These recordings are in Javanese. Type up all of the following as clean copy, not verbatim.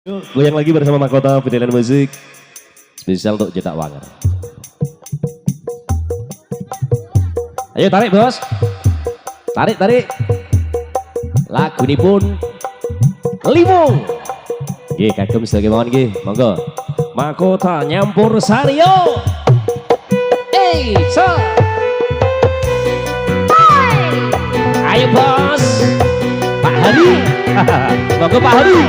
Goyang lagi bersama Mahkota Pendidikan Musik spesial untuk cetak wanger. Ayo tarik bos, tarik. Lagu ini pun Limung. Gih kagum sebagai mawon gih, monggo. Mahkota nyampur Sario. So. Ayo bos, Pak Hari. Monggo Pak Hari.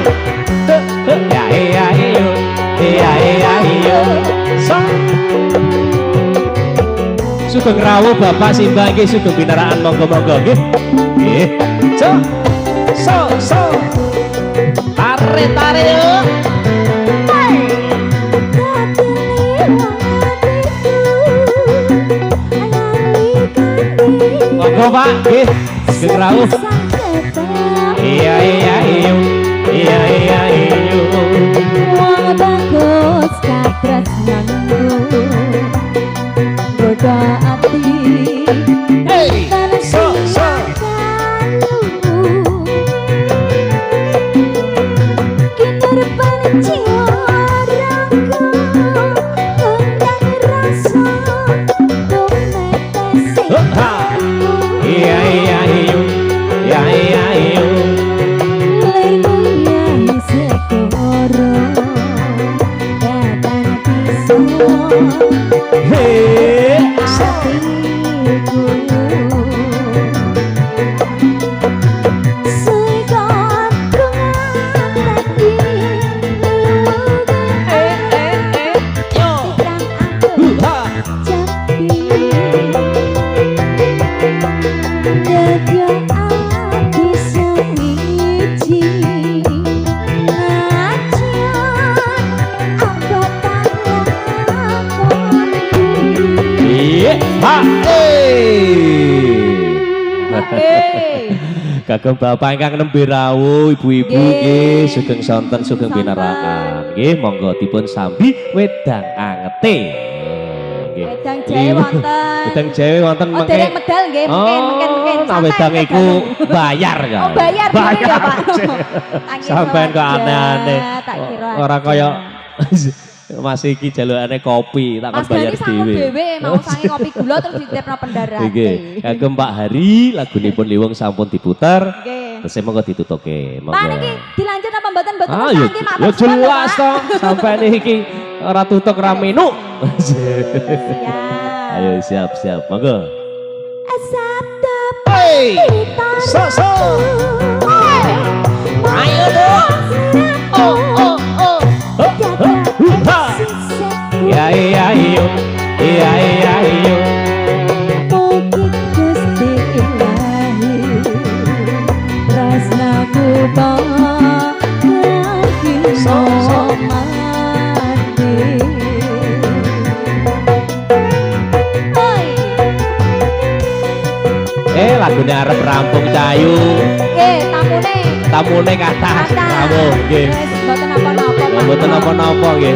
Sugeng rawuh Bapak Simbah nggih, sugeng binaraan monggo-monggo nggih. Nggih. So. Tarik yuk. Monggo Pak nggih, sugeng rawuh. Iya. Wong bagus katresnanku goda ati So kinder jiwa raga undang rasa tumetesi Iya Kagem bapak ingkang nembe rawuh, ibu-ibu nggih, sugeng sonten, sugeng binaraan. Nggih, monggo dipun sambi wedang angete. Nggih. Wedang jahe wonten. Wedang jahe wonten Oh, dereng medal nggih, mungkin. Nah, wedang iku bayar ya. Oh, bayar ya, Pak. Sampeyan kok aneh-aneh. Tak kira. Ora kaya Mas iki jalukane kopi, tak kan bayar dhewe. Dhewe mau sange kopi gula terus dititipno pendarat. Nggih. Kagem Pak Hari, lagunipun Liwung sampun diputer. Nggih. Terus monggo ditutuke. Pak niki dilanjut apa mboten Ya jelas toh, sampai iki ora tutuk ora menu. Ayo siap, monggo. Hey, so. Ayo dong. Oh. Iya. Mugi Gusti Ilahi tresnaku lagi mati. Lagune arep rampung Cayu. Nggih, Tamune kathah. Rawuh nggih. Mboten napa-napa, Pak. Mboten napa-napa nggih.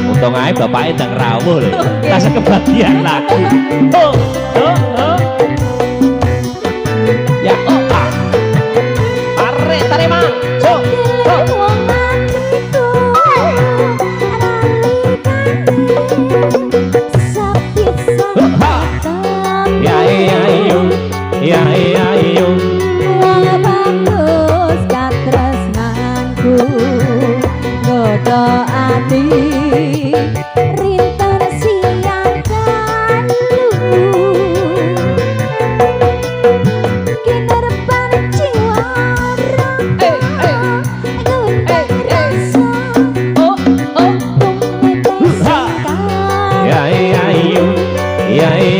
Untung ae bapake ndang rawuh lho. Kasih kebahagiaan lagi. Ya, tarik Mang. Iya. Wong bagus katresnanku goda ati rinten siang dalu kinerban jiwa raga undang rasa Iya.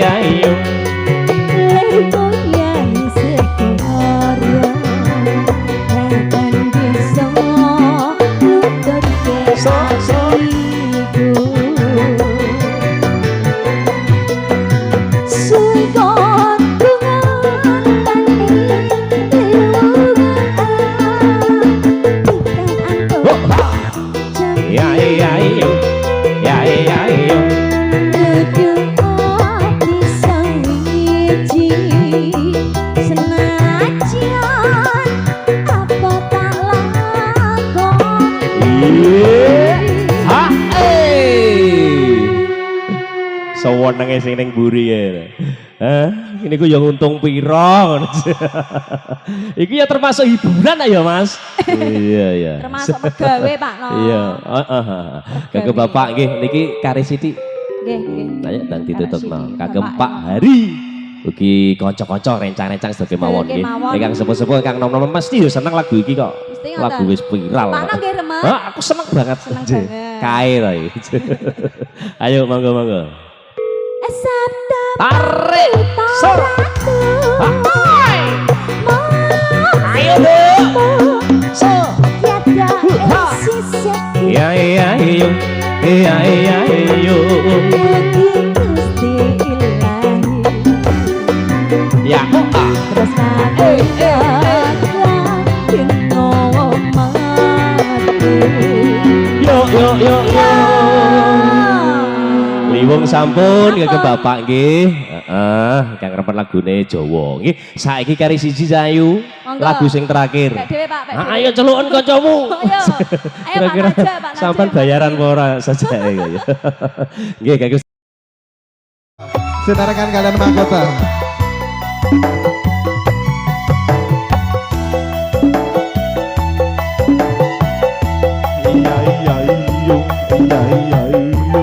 So menenge sing ning mburi ya. Hah? Ini ku yang untung piro. Iki ya termasuk hiburan ya Mas. Iya iya. Termasuk megawe Pak No. Iya, kagem Bapak nggih niki kari sithik. Nggih, nggih. Ayo dan ditutupno. Karo sithik, Kagem Bapak. Pak Hari. Ugi kanca-kanca rencang-rencang sedaya mawon Sedaya nggih. mawon. Ingkang sepuh-sepuh Kang Nom-nom mesti yo seneng lagu iki kok. Mesti Lagu ngoten. wis viral. Pak No nggih remen. Hah, aku seneng banget. Seneng Nggih. banget. Kae to iki. Ayo monggo-monggo. Sabda Tarik. Sur. Hai. Ayo, Bu. So. Tiada sisa Iya iya iyo. Iya iya iyo. Gusti Ilahi. Ya, Terus nanti Yo. Liwung sampun kagem Bapak nggih. Heeh, kang remen lagune Jawa. Nggih, saiki kari siji sayu. Monggo. Lagu sing terakhir. Pak Dewe Pak, Pak Dewe. Ayo celuken kancamu. Ayo. Ayo Pak Kira-kira Naja, Pak Naja. sampean bayaran apa ora saja ya. Nggih, kagem Sinarekan kalian mahkota. Iya iya iyo, iya iya iyo.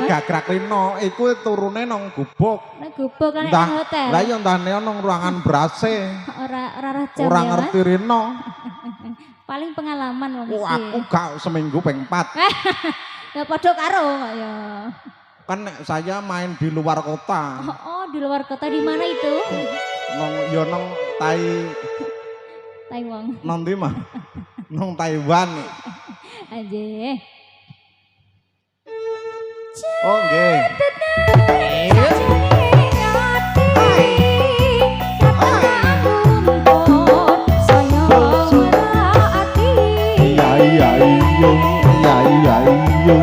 Gagrak lino, iku turune nang gubuk. Nek gubuk kan Entah, nang hotel. lah iya entahne nang ruangan berase. Ora jam Ora ya, Mas. ngerti rino. Paling pengalaman wong Oh, iki. aku gak seminggu ping 4. Ya padha karo kok ya. Kan saya main di luar kota. Oh, di luar kota di mana itu? Nang Taiwan. nang ndi mah? Nang Taiwan. Anjir. Oh, nggih. Iya iya iyo, iya iya iyo.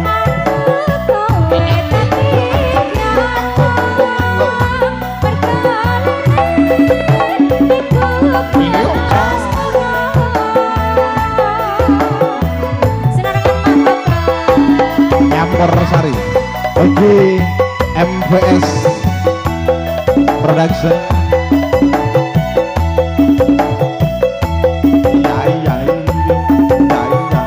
Nyampur Sari. Oke, MVS Production. Iya iya iyo, iya iya.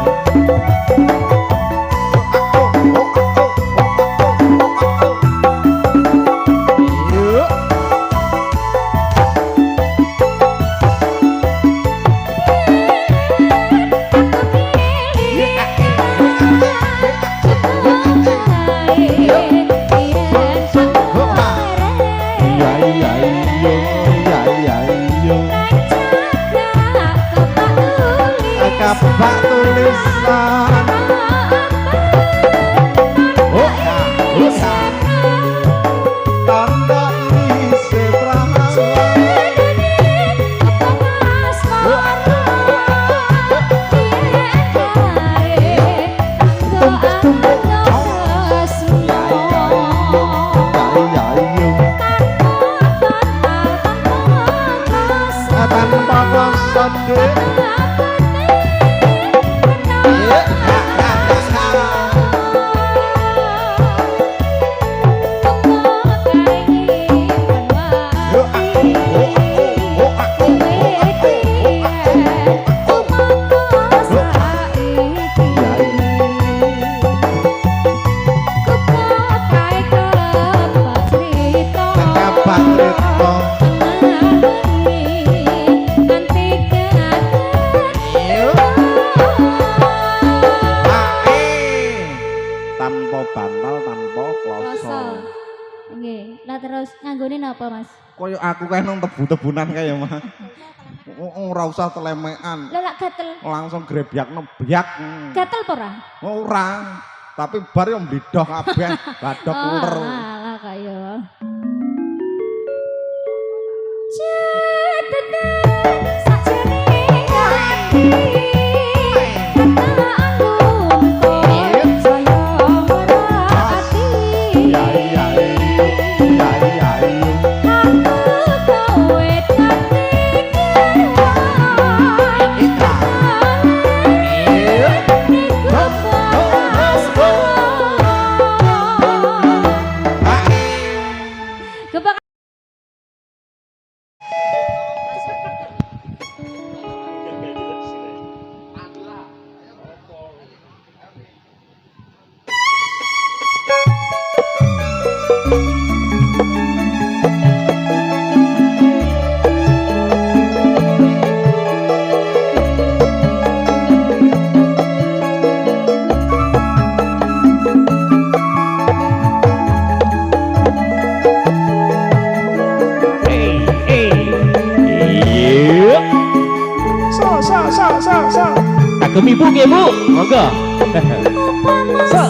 Iya. Iya iya iya. Nggih. Lah terus nganggone napa, Mas? Koyo aku kae nang tebu-tebunan kae ya, Mas. Ora usah telemekan. Lah lak gatel. Langsung grebyak nebiak. Gatel apa ora? Ora. Tapi bar yo mbledok kabeh, badok uler. Alah kaya. Cetetan sakjane ati. Kagem ibu nggih, Bu. Monggo. So.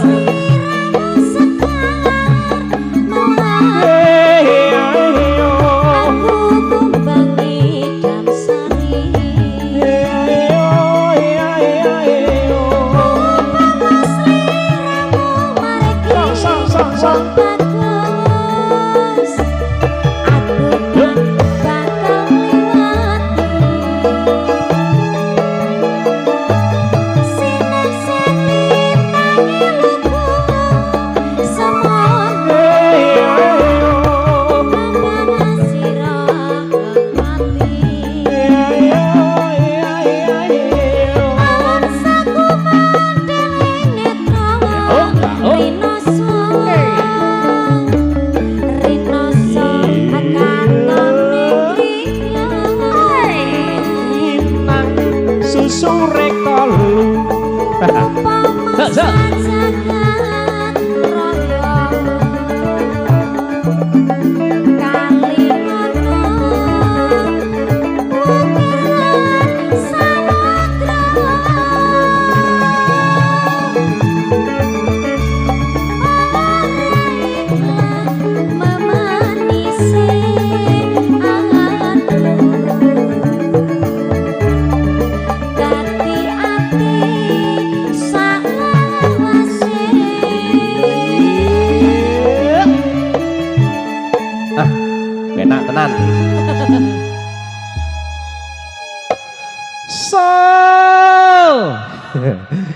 Enak tenan.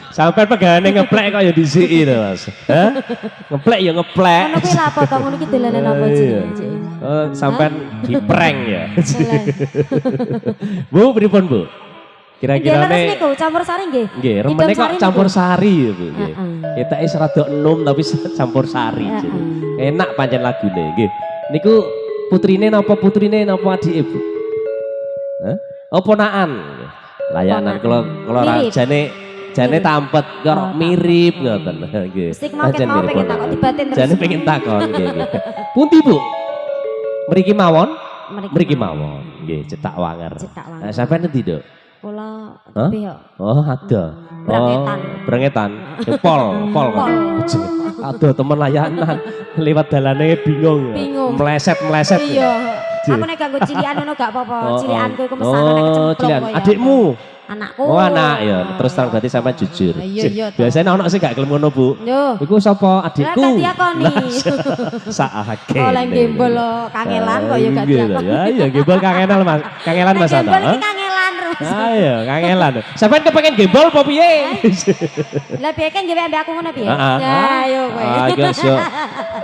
Sampai pegane ngeplek kok ya disiki to, Mas. Hah? Ngeplek ya ngeplek. Ngono kuwi lha apa to? Ngono iki dolanan apa jenenge, Cik? Oh, sampean diprank ya. Bu, pripun, Bu? Kira-kira nek niku campur sari nggih. Nggih, remene kok campur sari ya, Bu, nggih. Ketake rada enum tapi campur sari. Enak pancen lagune, nggih. Niku putrine napa adike, Bu? Hah? Oh, ponakan. Layanan kula jane tampet kok mirip ngoten nggih. Mesti kemaken mau pengen takon dibatin terus. Jane pengen takon nggih. Pundi, Bu? Mriki mawon? Mriki mawon. Nggih, cetak wanger. Nah, sampean endi, Dok? Kula tebih kok. Oh, ada. Brangetan. Brangetan. Pol kok. Aduh, temen layanan. Lewat dalane bingung. Meleset. Iya. Aku nek ganggu cilian ngono gak apa-apa. Cilianku iku mesane nek kecemplung koyo. Adikmu. Anakku. Oh, anak ya. Terus terang berarti sampean jujur. Iya. Biasanya ono sing gak gelem ngono, Bu. Yo. Iku sapa adikku? Lah diakoni. Saake. Oh, lek gembol kangelan kok ya gak diakoni. Ya, iya gembol kangelan Mas. Kangelan Mas Ana. Gembol iki kangelan terus. Ayo, kangelan. Sampeyan kepengen gembol apa piye? Lah piye kan gawe ambek aku ngono piye? Ya ayo kowe. Guys yo.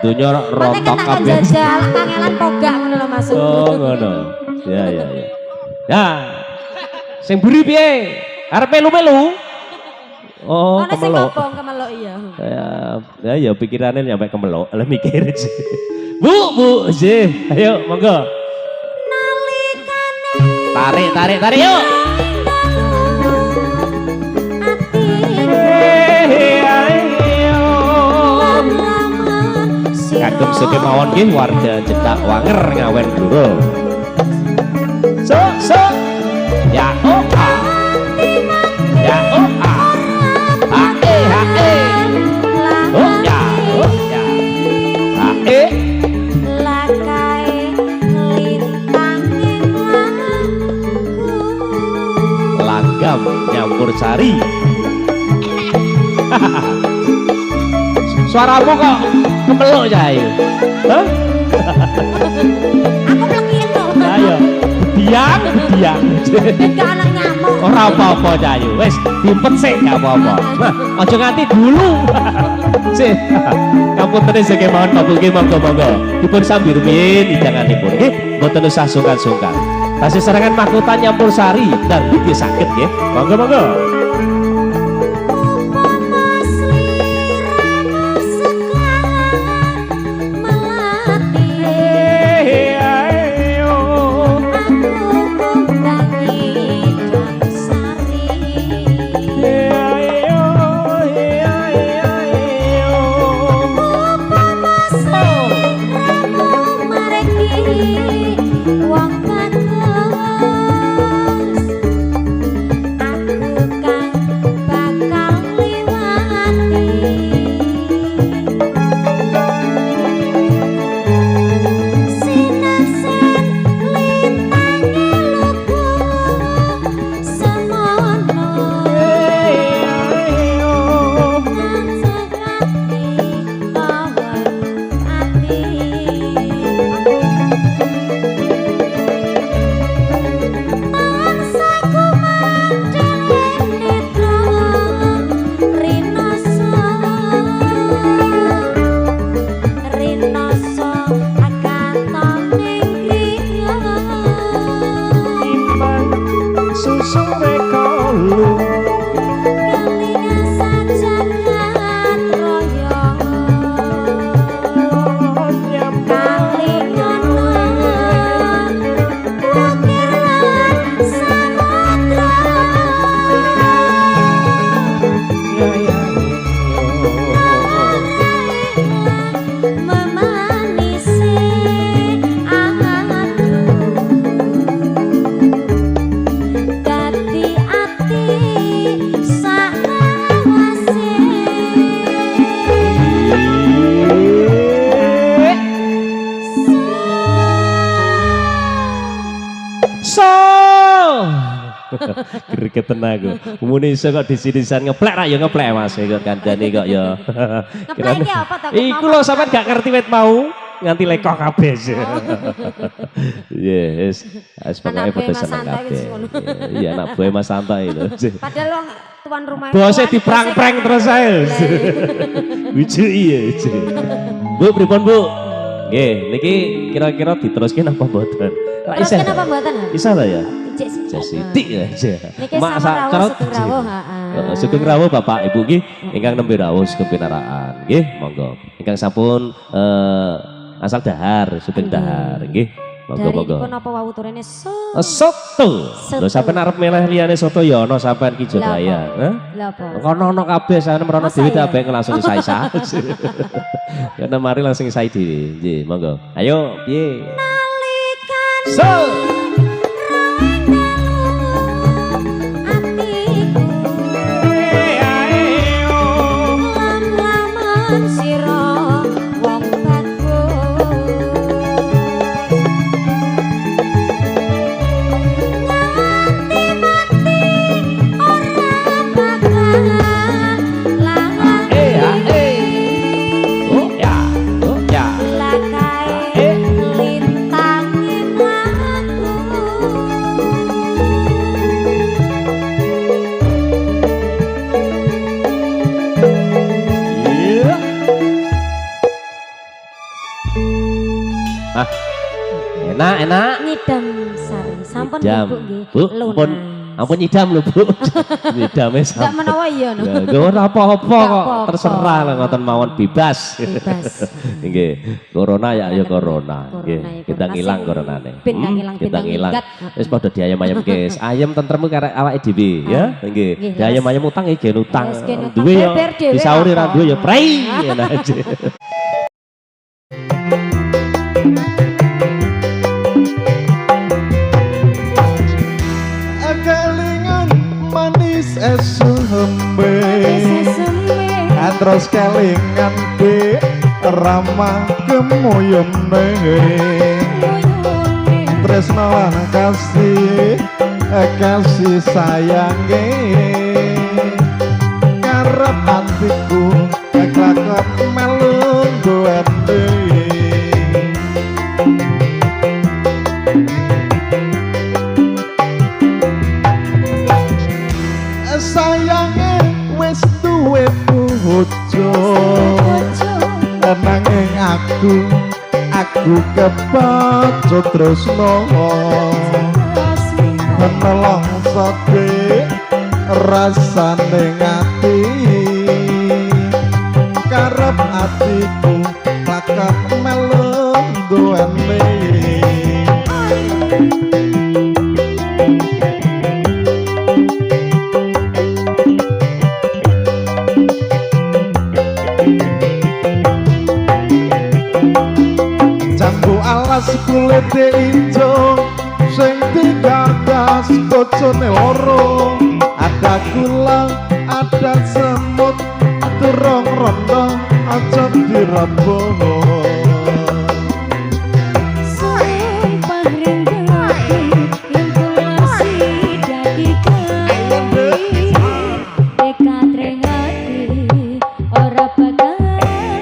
Dunya rontok kabeh. Jajal kangelan pogak ngono lho Mas. Oh, ngono. Ya. Ya. Sing buri piye? Arep melu-melu? Oh, kemelok. Kemelok iya. Ya pikirannya nyampe kemelok. Lah mikir sih. Bu, sih. Ayo, monggo. Tarik yuk. sugeng sekemawon nggih warga Cedak Wanger Ngawen Bluro. So ya oh ah ya oh ah hae oh ya hae lakae lintanging langgam nyampur sari. Suaramu kok kemeluk Cahayu? Hah? aku mlekian to. Ayo, biang. Enggak anak nyamuk. Ora apa-apa Cahayu. Wis dimpet sik gak apa-apa. Nah, aja nganti dulu. Sih. Ngapunten sing kemawon Bapak nggih monggo-monggo. Dipun sambi rumiyin hidanganipun nggih. Mboten usah sungkan-sungkan. Tasih serangan mahkota nyampur sari dan nggih saged nggih. Monggo-monggo. Gregetan aku. Umune iso kok disinisan ngeplek ra ya ngeplek Mas kok kancane kok ya. Ngeplek iki apa to? Iku lho sampean gak ngerti wit mau nganti lekok kabeh. Yes. Wis pokoke padha seneng kabeh. Iya anak boe Mas Santai itu. Padahal wong tuan rumah. Bose diprang-prang terus ae. Lucu iya. Bu pripun Bu? Nggih, niki kira-kira diteruske napa mboten? Teruskan apa mboten? Bisa lah ya. Cek sithik aja. Niki sama rawuh Sugeng Rawuh, heeh. Sugeng Rawuh Bapak Ibu nggih ingkang nembe rawuh Sugeng Pinaraan nggih monggo. Ingkang sampun asal dahar Sugeng Dahar nggih. Monggo-monggo. Dari pun apa wau turene soto. Lho sampean arep milih liyane soto ya ana sampean Ki Jogaya. Hah? Lha apa? Kono ana kabeh sampean merono dhewe kabeh langsung isa-isa. Karena mari langsung isai dhewe. Nggih, monggo. Ayo, piye? Nalikan enak. Nyidam sari. Sampun Bu nggih. Bu, ampun nyidam lho Bu. Nyidame sampun. Enggak menawa iya no. Lha ora apa-apa kok. Terserah lah ngoten mawon bebas. Bebas. Nggih. Corona ya corona. Nggih. Kita ngilang coronane. Kita ngilang. Wis padha diayam-ayamke. Ayam tentrem karek awake dhewe ya. Nggih. Diayam-ayam utang iki gen utang. Duwe ya disauri ra duwe ya prei. kelingan manis esembe terus kelingan be ramah kemuyune tresno lan kasih sayange karep atiku kelakon melu duwende sayange wis duwe bojo nanging aku kepacut tresno menelongso de rasane ngati karep atiku lakon melu duwene jambu alas kulite ijo sing digagas bojone loro ada gula ada semut durung rondo aja direboh sumpah ringgati yang kula sidaki kali dekat rengati ora bakal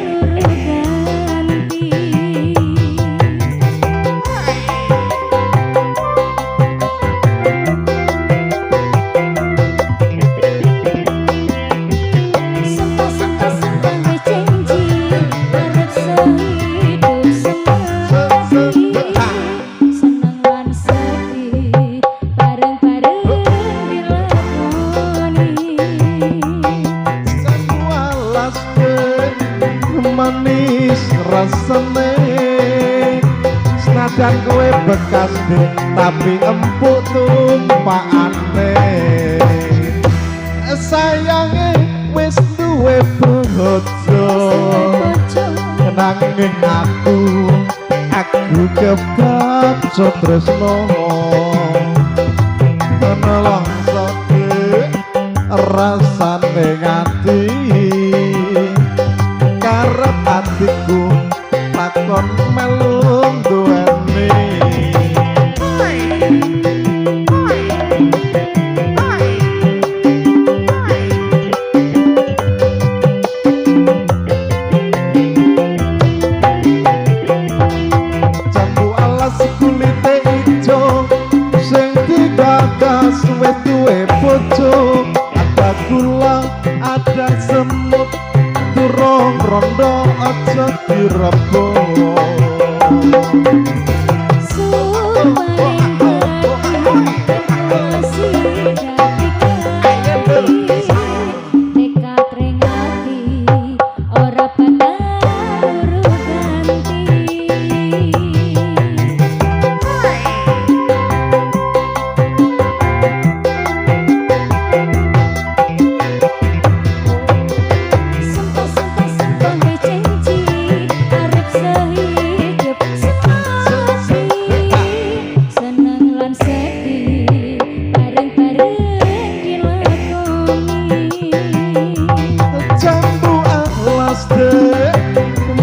luru ganti sumpah wis janji arep sehidup semati seneng lan sedih bareng-bareng dilakoni jambu alas manis rasane senajan kowe bekas deh tapi empuk tumpakane sayange wis duwe bojo nanging aku kepacut tresno menelongso rasane ngati karep atiku lakon melu duwene jambu alas kulite ijo sing digagas wis duwe bojo ada gula ada semut durung rondo aja direboh sumpah ringgati kula sidaki kali dekat rengati ora bakal luru ganti sumpah wis janji arep sehidup semati seneng lan sedih bareng-bareng dilakoni jambu alas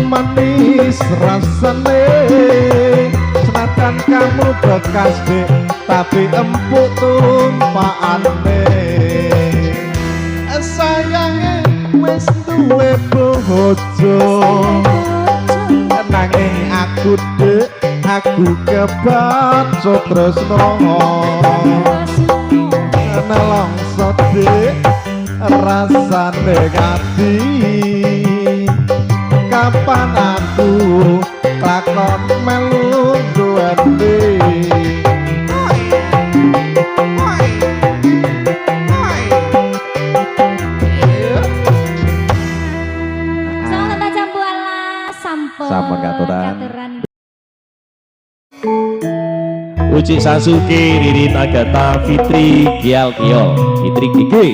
manis rasane senajan kamu bekas dek tapi empuk tumpakane sayange wis duwe bojo nanging aku dek aku kepacut tresno nelongso dek rasane ngati kapan aku lakon melu duwene Selamat datang jambu alas Sampun katuran. Uci Sasuke, Ririn Agatha, Fitri Gialtio, Fitri Gigi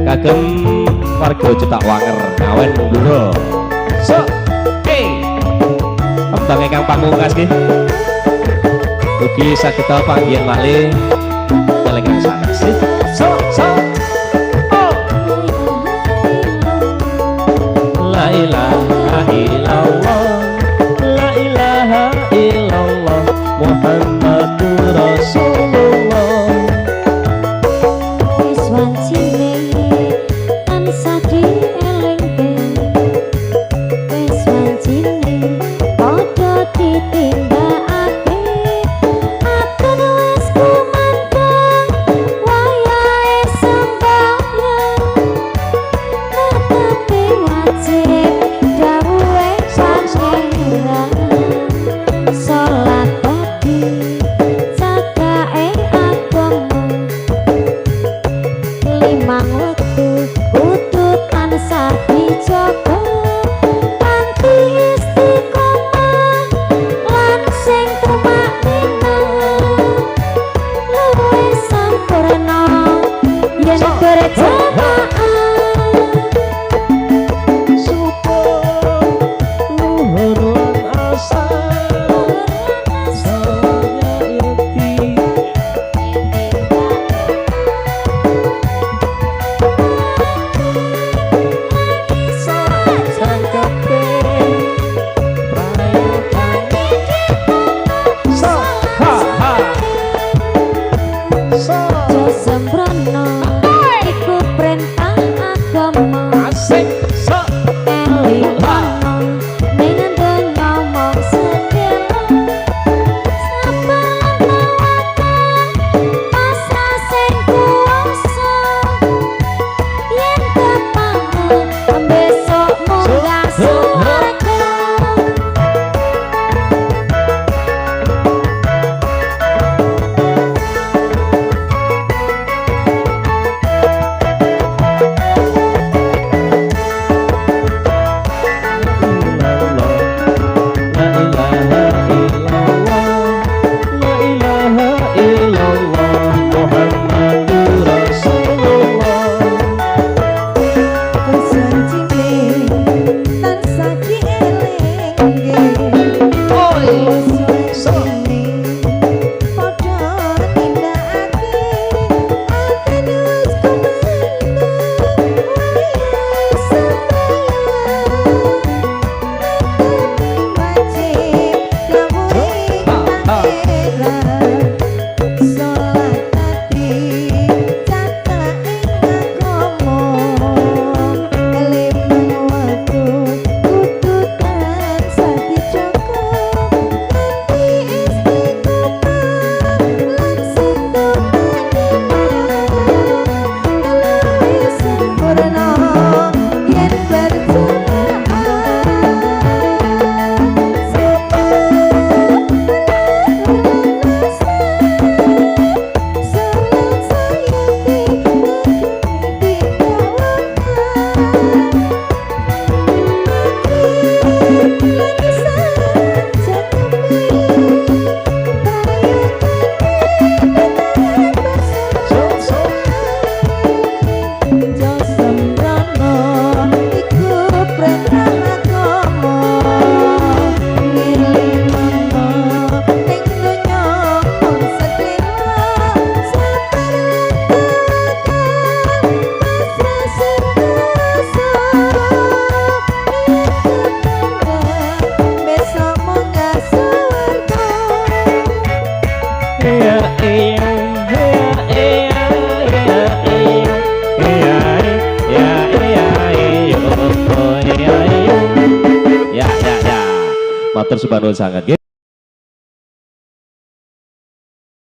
kagem warga Cetak Wanger ngawen Ndoro so kembangnya Kang Pamungkas nggih. Ugi saged panggih malih kelengan sanes. So. Oh. La ilaha illallah. La ilaha illallah. Muhammadur Rasulullah. Matur subhanallah sangat.